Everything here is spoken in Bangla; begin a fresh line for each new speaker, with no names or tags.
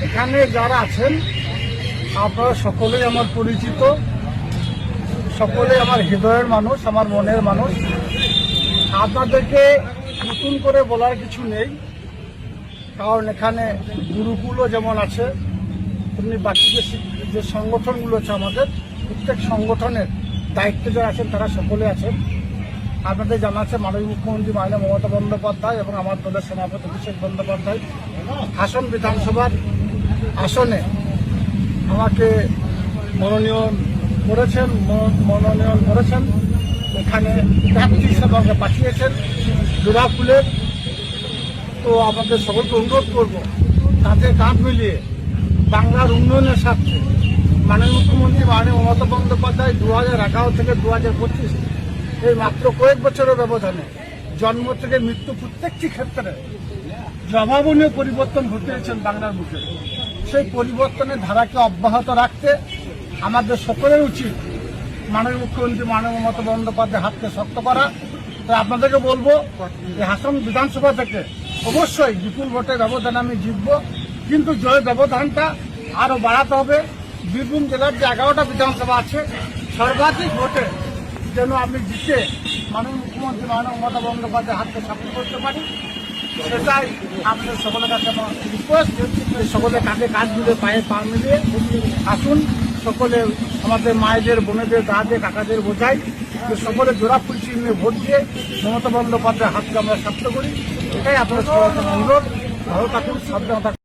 এখানে যারা আছেন আপনারা সকলেই আমার পরিচিত, সকলেই আমার হৃদয়ের মানুষ, আমার মনের মানুষ। আপনাদেরকে নতুন করে বলার কিছু নেই, কারণ এখানে গুরুকুলও যেমন আছে তেমনি বাকি যে সংগঠনগুলো আছে আমাদের প্রত্যেক সংগঠনের দায়িত্বে যারা আছেন তারা সকলে আছেন। আপনাদের জানা আছে মাননীয় মুখ্যমন্ত্রী মাননীয় মমতা বন্দ্যোপাধ্যায় এবং আমার দলের সভাপতি অভিষেক বন্দ্যোপাধ্যায় হাসন বিধানসভার আসনে আমাকে মনোনয়ন করেছেন। এখানে প্রার্থী হিসাবে আমাকে পাঠিয়েছেন দুর্গাপুরের। তো আমাদের সকলকে অনুরোধ করব তাতে কাঁধ মিলিয়ে বাংলার উন্নয়নের স্বার্থে মাননীয় মুখ্যমন্ত্রী মাননীয় মমতা বন্দ্যোপাধ্যায় 2011 থেকে 2025 এই মাত্র কয়েক বছরের ব্যবধানে জন্ম থেকে মৃত্যু প্রত্যেকটি ক্ষেত্রে যে অভাবনীয় পরিবর্তন ঘটিয়েছেন বাংলার বুকে, সেই পরিবর্তনের ধারাকে অব্যাহত রাখতে আমাদের সকলের উচিত মাননীয় মুখ্যমন্ত্রী মাননীয় মমতা বন্দ্যোপাধ্যায়ের হাতকে শক্ত করা। তাই আপনাদেরকে বলবো যে হাসন বিধানসভা থেকে অবশ্যই বিপুল ভোটের ব্যবধানে আমি জিতব, কিন্তু জয় ব্যবধানটা আরও বাড়াতে হবে। বীরভূম জেলার যে 11টা বিধানসভা আছে সর্বাধিক ভোটে যেন আমি জিতে মাননীয় মুখ্যমন্ত্রী মাননীয় মমতা বন্দ্যোপাধ্যায়ের হাতকে শক্ত করতে পারি, সেটাই আমাদের সকলের কাছে আমার রিকোয়েস্ট। সকলে কাঁধে কাঁধ মিলিয়ে পায়ে পা মিলিয়ে আসুন, সকলে আমাদের মায়েদের, বোনেদের, দাদাদের, কাকাদের বোঝাই যে সকলে জোড়া ফুল চিহ্নে ভোট দিয়ে মমতা বন্দ্যোপাধ্যায়ের হাতকে আমরা শক্ত করি। এটাই আপনাদের সবার অনুরোধ। ভালো থাকুন, সাবধান থাকুন।